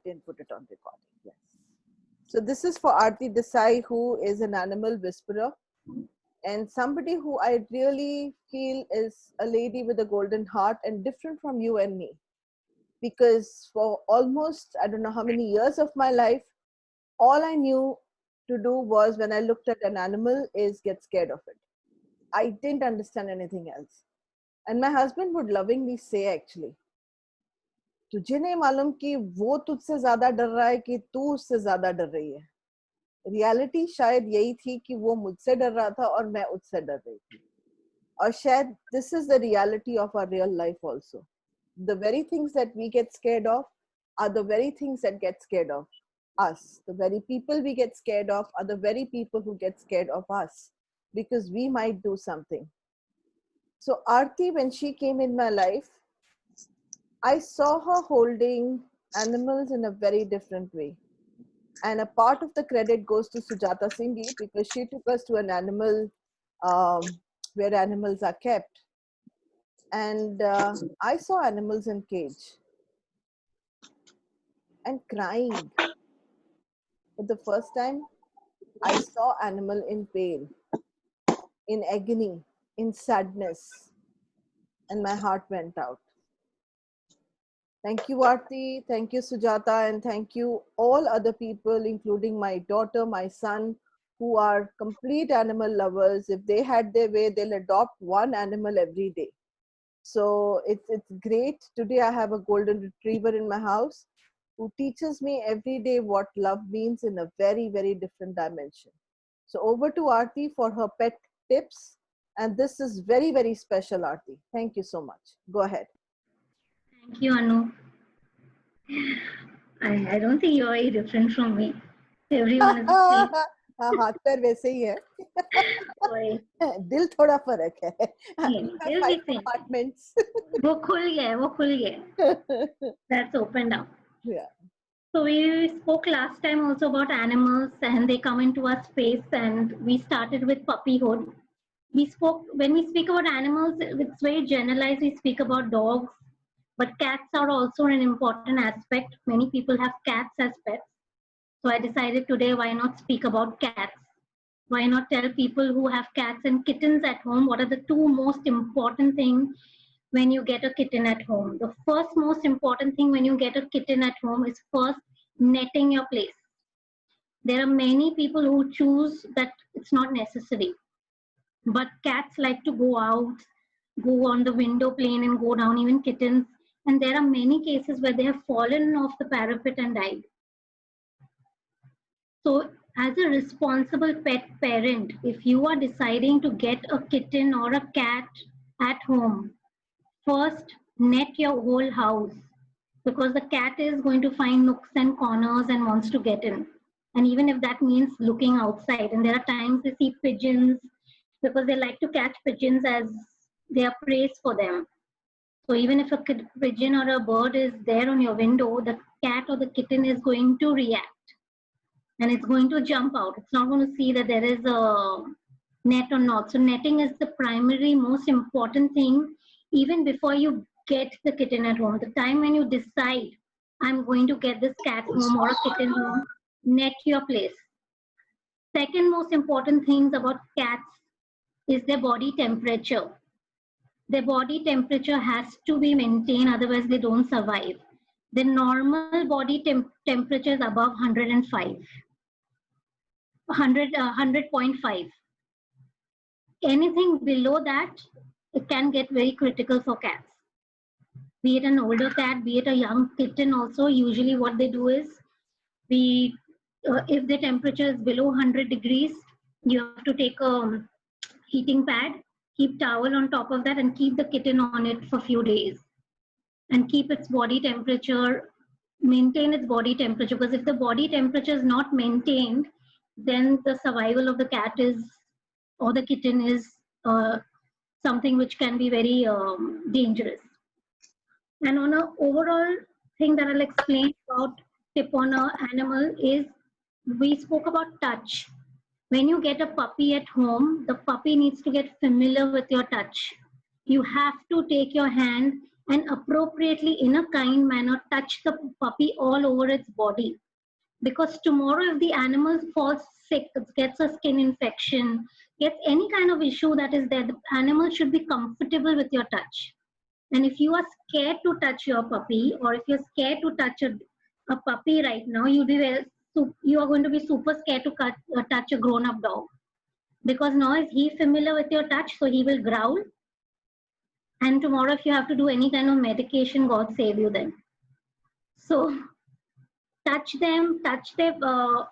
didn't put it on recording. Yes. So this is for Aarti Desai, who is an animal whisperer and somebody who I really feel is a lady with a golden heart and different from you and me. Because for almost, I don't know how many years of my life, all I knew to do was when I looked at an animal is get scared of it. I didn't understand anything else. And my husband would lovingly say actually, तुझे नहीं मालूम कि वो तुझसे ज्यादा डर रहा है कि तू उससे ज्यादा डर रही है. रियलिटी शायद यही थी कि वो मुझसे डर रहा था और मैं उससे डर रही थी. और शायद this is the reality of our real life also. The very things that we get scared of are the very things that get scared of us. The very people we get scared of are the very people who get scared of us because we might do something. So Aarti, when she came in my life, I saw her holding animals in a very different way. And a part of the credit goes to Sujata Singhi because she took us to an animal where animals are kept. And I saw animals in cage and crying. For the first time, I saw animal in pain, in agony, in sadness, and my heart went out. Thank you, Aarti. Thank you, Sujata. And thank you all other people, including my daughter, my son, who are complete animal lovers. If they had their way, they'll adopt one animal every day. So it's great. Today I have a golden retriever in my house who teaches me every day what love means in a very, very different dimension. So over to Aarti for her pet tips. And this is very, very special, Aarti. Thank you so much. Go ahead. Thank you, Anu. I don't think you're very different from me. Everyone is the same. हाथ पैर वैसे ही है. दिल थोड़ा फर्क है. दिल भी apartments. वो खुल गया. That's opened up. Yeah. So we spoke last time also about animals and they come into our space and we started with puppyhood. When we speak about animals, it's very generalized. We speak about dogs, but cats are also an important aspect. Many people have cats as pets. So I decided today, why not speak about cats? Why not tell people who have cats and kittens at home, what are the two most important things when you get a kitten at home? The first most important thing when you get a kitten at home is first netting your place. There are many people who choose that it's not necessary. But cats like to go out, go on the window plane and go down, even kittens. And there are many cases where they have fallen off the parapet and died. So as a responsible pet parent, if you are deciding to get a kitten or a cat at home, first net your whole house because the cat is going to find nooks and corners and wants to get in. And even if that means looking outside, and there are times they see pigeons because they like to catch pigeons as they are praise for them. So even if a pigeon or a bird is there on your window, the cat or the kitten is going to react and it's going to jump out. It's not going to see that there is a net or not. So netting is the primary most important thing even before you get the kitten at home. The time when you decide, I'm going to get this cat home or a kitten home, net your place. Second most important things about cats is their body temperature. Their body temperature has to be maintained, otherwise they don't survive. The normal body temperature is above 105, 100.5. Anything below that, it can get very critical for cats. Be it an older cat, be it a young kitten also, usually what they do is, if the temperature is below 100 degrees, you have to take a heating pad, keep towel on top of that and keep the kitten on it for a few days and keep its body temperature, maintain its body temperature, because if the body temperature is not maintained, then the survival of the cat is or the kitten is something which can be very dangerous. And on an overall thing that I'll explain about tip on an animal is, we spoke about touch. When you get a puppy at home, the puppy needs to get familiar with your touch. You have to take your hand and appropriately, in a kind manner, touch the puppy all over its body. Because tomorrow, if the animal falls sick, gets a skin infection, gets any kind of issue that is there, the animal should be comfortable with your touch. And if you are scared to touch your puppy, or if you're scared to touch a puppy right now, you are going to be super scared to touch a grown-up dog. Because now is he familiar with your touch, so he will growl. And tomorrow, if you have to do any kind of medication, God save you then. So touch them, touch their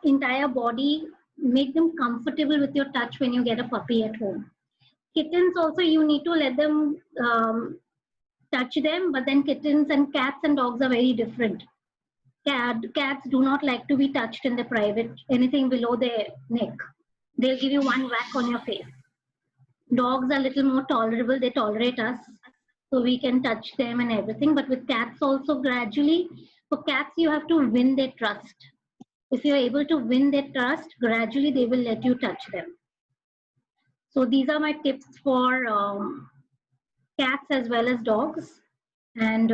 entire body, make them comfortable with your touch when you get a puppy at home. Kittens also, you need to let them touch them, but then kittens and cats and dogs are very different. Cats do not like to be touched in the private, anything below their neck. They'll give you one whack on your face. Dogs are a little more tolerable, they tolerate us, so we can touch them and everything. But with cats also, gradually, for cats, you have to win their trust. If you're able to win their trust, gradually they will let you touch them. So these are my tips for cats as well as dogs. And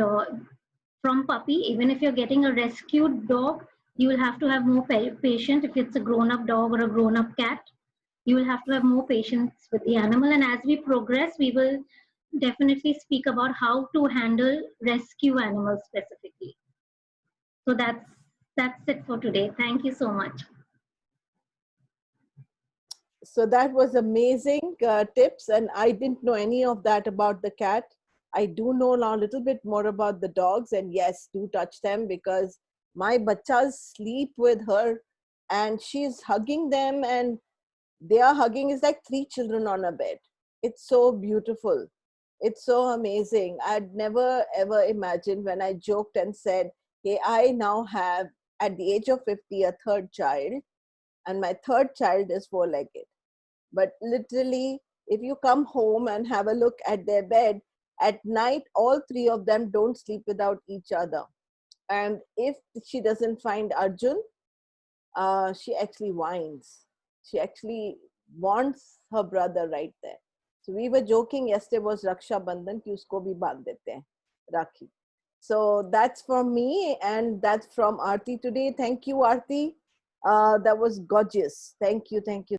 from puppy, even if you're getting a rescued dog, you will have to have more patience. If it's a grown-up dog or a grown-up cat, you will have to have more patience with the animal. And as we progress, we will definitely speak about how to handle rescue animals specifically. So that's it for today. Thank you so much. So that was amazing tips, and I didn't know any of that about the cat. I do know now a little bit more about the dogs, and yes, do touch them, because my bachas sleep with her and she's hugging them, and they are hugging is like three children on a bed. It's so beautiful. It's so amazing. I'd never ever imagined, when I joked and said, hey, I now have, at the age of 50, a third child, and my third child is four-legged. But literally, if you come home and have a look at their bed, at night, all three of them don't sleep without each other. And if she doesn't find Arjun, she actually whines. She actually wants her brother right there. So we were joking yesterday was Raksha Bandhan ki usko bhi bandh dete hain, Rakhi. So that's from me, and that's from Aarti today. Thank you, Aarti. That was gorgeous. Thank you, thank you.